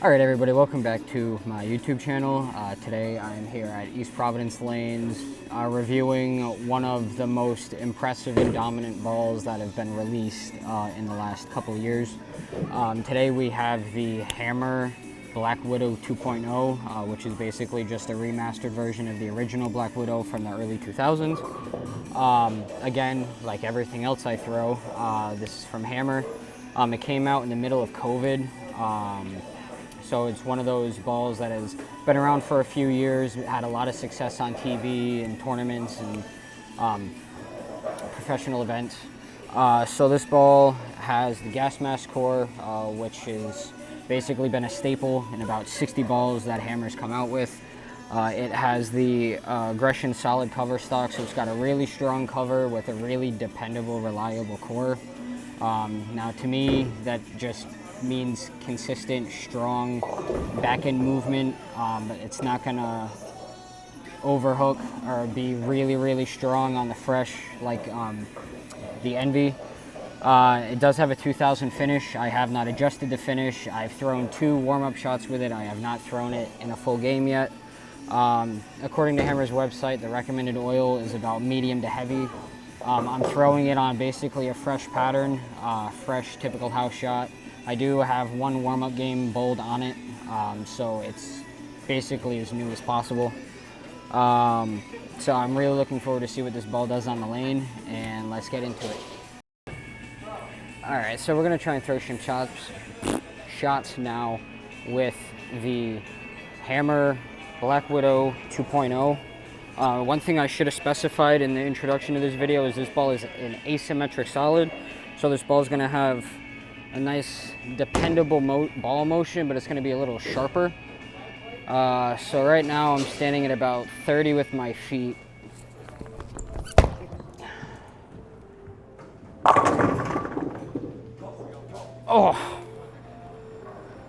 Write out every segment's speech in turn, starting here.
Alright everybody, welcome back to my YouTube channel. Today I'm here at East Providence Lanes reviewing one of the most impressive and dominant balls that have been released in the last couple of years. Today we have the Hammer Black Widow 2.0, which is basically just a remastered version of the original Black Widow from the early 2000s. Again, like everything else I throw, this is from Hammer. It came out in the middle of COVID. So it's one of those balls that has been around for a few years, had a lot of success on TV and tournaments and professional events. So this ball has the gas mask core, which has basically been a staple in about 60 balls that Hammer's come out with. It has the Aggression solid cover stock, so it's got a really strong cover with a really dependable, reliable core. Now to me, that just means consistent, strong back-end movement. It's not gonna overhook or be really strong on the fresh like the Envy. It does have a 2000 finish. I have not adjusted the finish. I've thrown 2 warm-up shots with it. I have not thrown it in a full game yet. According to Hammer's website, the recommended oil is about medium to heavy. I'm throwing it on basically a fresh pattern, fresh typical house shot. I do have 1 warm-up game bowled on it, so it's basically as new as possible. So I'm really looking forward to see what this ball does on the lane, and let's get into it. Alright, so we're going to try and throw some shots now with the Hammer Black Widow 2.0. One thing I should have specified in the introduction to this video is this ball is an asymmetric solid, so this ball is going to have a nice dependable ball motion, but it's going to be a little sharper. So right now I'm standing at about 30 with my feet. Oh,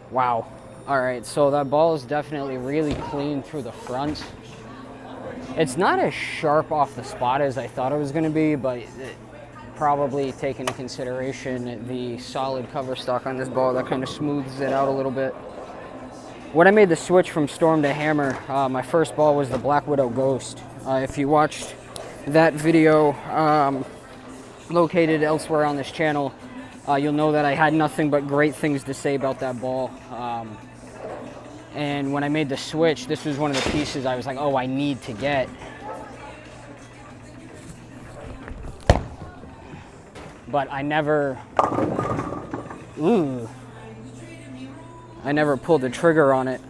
wow. All right, so that ball is definitely really clean through the front. It's not as sharp off the spot as I thought it was going to be, but probably take into consideration the solid cover stock on this ball that kind of smooths it out a little bit. When I made the switch from Storm to Hammer, my first ball was the Black Widow Ghost. If you watched that video located elsewhere on this channel, you'll know that I had nothing but great things to say about that ball. And when I made the switch, this was one of the pieces I was like, oh, I need to get. But I never pulled the trigger on it.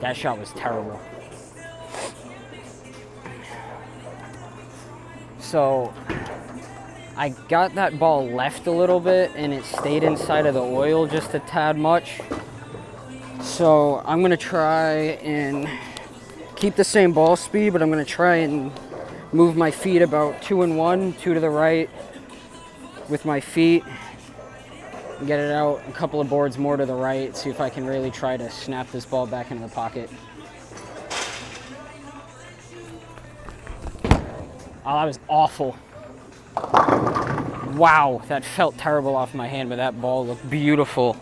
That shot was terrible. So I got that ball left a little bit and it stayed inside of the oil just a tad much. So I'm gonna try and keep the same ball speed, but I'm gonna try and move my feet about 2 and 1, 2 to the right with my feet. Get it out a couple of boards more to the right, see if I can really try to snap this ball back into the pocket. Oh, that was awful. Wow, that felt terrible off my hand, but that ball looked beautiful.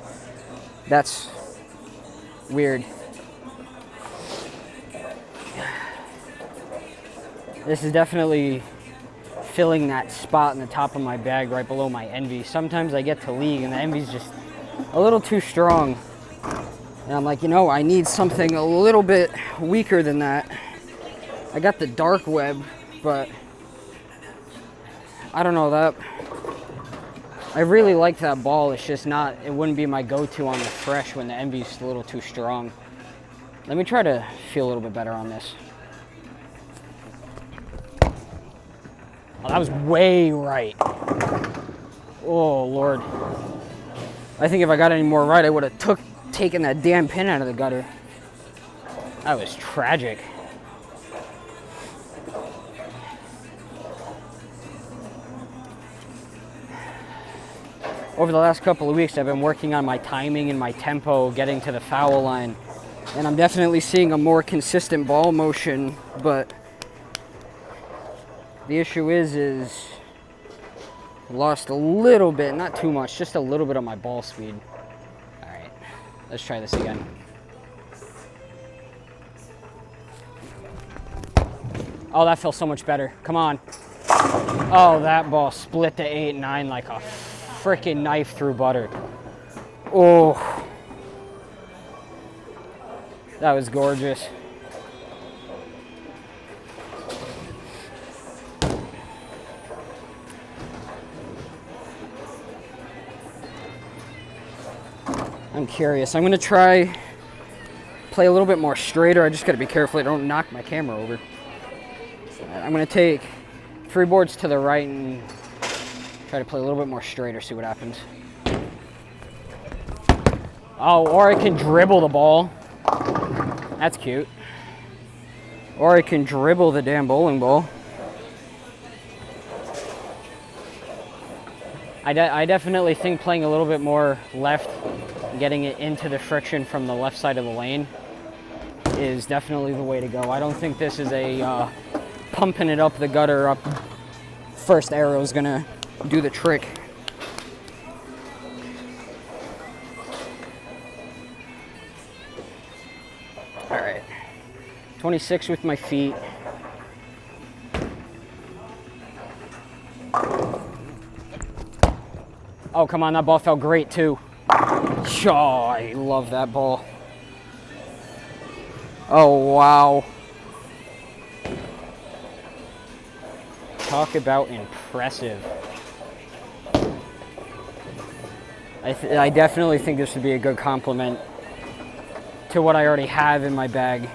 That's weird. This is definitely filling that spot in the top of my bag right below my Envy. Sometimes I get to league and the Envy's just a little too strong. And I'm like, you know, I need something a little bit weaker than that. I got the Dark Web, but I don't know, that I really like that ball. It's just not, it wouldn't be my go-to on the fresh when the Envy's a little too strong. Let me try to feel a little bit better on this. Oh, that was way right. Oh, Lord. I think if I got any more right, I would have taken that damn pin out of the gutter. That was tragic. Over the last couple of weeks, I've been working on my timing and my tempo, getting to the foul line. And I'm definitely seeing a more consistent ball motion, but the issue is lost a little bit, not too much, just a little bit of my ball speed. All right, let's try this again. Oh, that feels so much better. Come on. Oh, that ball split the 8-9 like a freaking knife through butter. Oh, that was gorgeous. I'm curious. I'm gonna try play a little bit more straighter. I just gotta be careful I don't knock my camera over. I'm gonna take 3 boards to the right and try to play a little bit more straighter, see what happens. Oh, or I can dribble the ball. That's cute. Or I can dribble the damn bowling ball. I definitely think playing a little bit more left, getting it into the friction from the left side of the lane is definitely the way to go. I don't think this is a pumping it up the gutter up first arrow is gonna do the trick. All right, 26 with my feet. Oh, come on, that ball felt great too. Oh, I love that ball. Oh, wow. Talk about impressive. I definitely think this would be a good compliment to what I already have in my bag.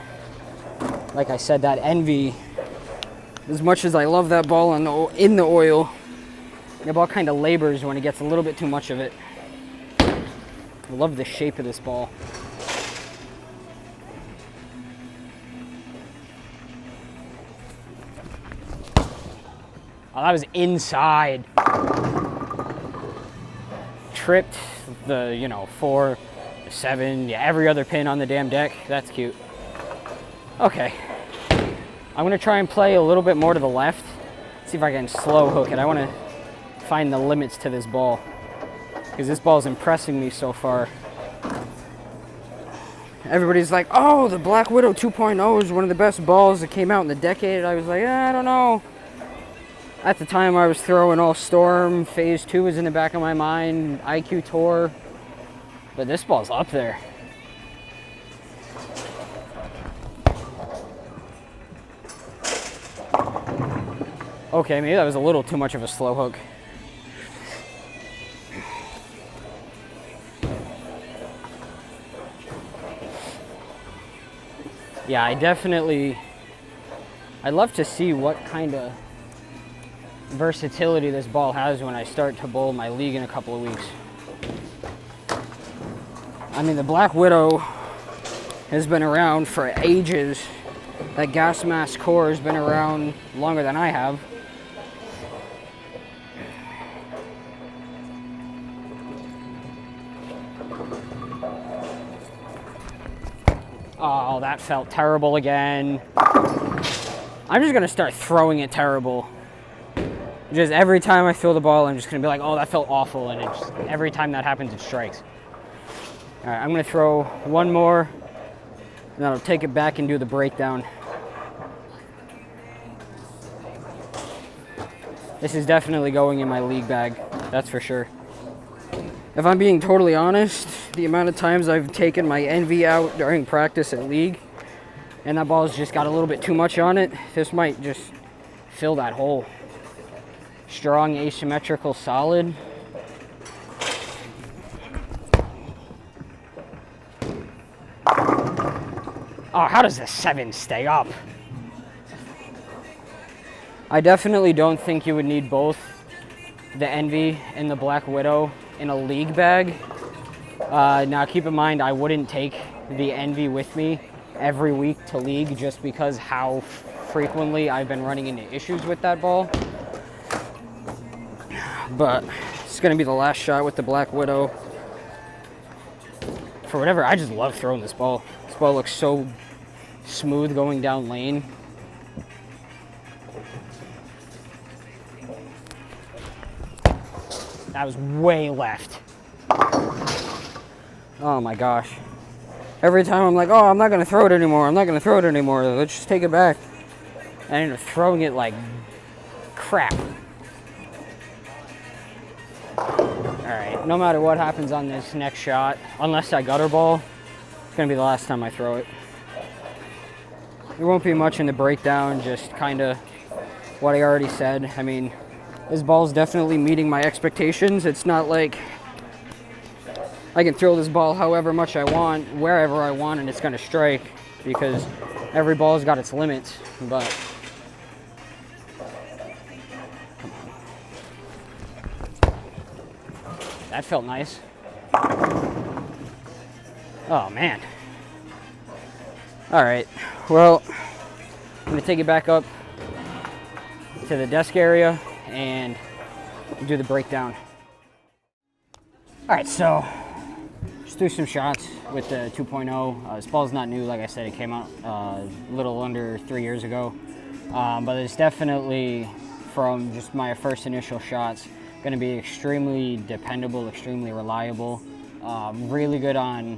Like I said, that Envy, as much as I love that ball in the oil, the ball kind of labors when it gets a little bit too much of it. I love the shape of this ball. Oh, that was inside. Tripped the, 4, 7, yeah, every other pin on the damn deck. That's cute. Okay. I'm gonna try and play a little bit more to the left. See if I can slow hook it. I wanna find the limits to this ball, because this ball is impressing me so far. Everybody's like, oh, the Black Widow 2.0 is one of the best balls that came out in the decade. I was like, I don't know. At the time, I was throwing all Storm. Phase 2 was in the back of my mind. IQ Tour. But this ball's up there. Okay, maybe that was a little too much of a slow hook. Yeah, I'd love to see what kind of versatility this ball has when I start to bowl my league in a couple of weeks. I mean, the Black Widow has been around for ages. That gas mask core has been around longer than I have. Oh, that felt terrible again. I'm just gonna start throwing it terrible. Just every time I throw the ball, I'm just gonna be like, oh, that felt awful, and every time that happens, it strikes. All right, I'm gonna throw one more, and then I'll take it back and do the breakdown. This is definitely going in my league bag, that's for sure. If I'm being totally honest, the amount of times I've taken my Envy out during practice at league, and that ball's just got a little bit too much on it, this might just fill that hole. Strong, asymmetrical, solid. Oh, how does the 7 stay up? I definitely don't think you would need both the Envy and the Black Widow in a league bag. Now keep in mind, I wouldn't take the Envy with me every week to league just because how frequently I've been running into issues with that ball. But it's gonna be the last shot with the Black Widow. For whatever, I just love throwing this ball. This ball looks so smooth going down lane. That was way left. Oh my gosh. Every time I'm like, oh, I'm not gonna throw it anymore. I'm not gonna throw it anymore. Let's just take it back. And I end up throwing it like crap. All right, no matter what happens on this next shot, unless I gutter ball, it's gonna be the last time I throw it. There won't be much in the breakdown, just kind of what I already said. I mean, this ball's definitely meeting my expectations. It's not like I can throw this ball however much I want, wherever I want, and it's gonna strike, because every ball's got its limits, but that felt nice. Oh man. All right, well, I'm gonna take it back up to the desk area and do the breakdown. All right, so just threw some shots with the 2.0. This ball's not new, like I said, it came out a little under 3 years ago. But it's definitely, from just my first initial shots, gonna be extremely dependable, extremely reliable. Really good on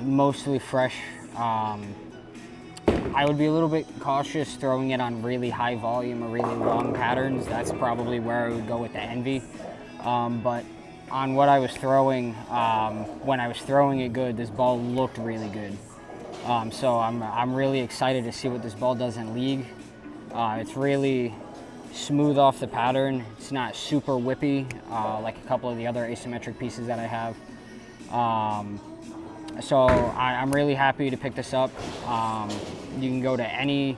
mostly fresh. I would be a little bit cautious throwing it on really high volume or really long patterns. That's probably where I would go with the Envy. But on what I was throwing, when I was throwing it good, this ball looked really good. So I'm really excited to see what this ball does in league. It's really smooth off the pattern. It's not super whippy like a couple of the other asymmetric pieces that I have. So I'm really happy to pick this up. You can go to any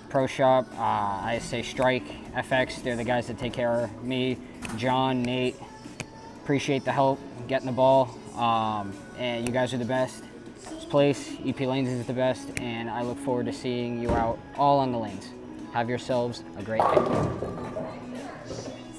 pro shop. I say Strike FX. They're the guys that take care of me. John, Nate, appreciate the help getting the ball. And you guys are the best. This place, EP Lanes, is the best, and I look forward to seeing you out all on the lanes. Have yourselves a great day.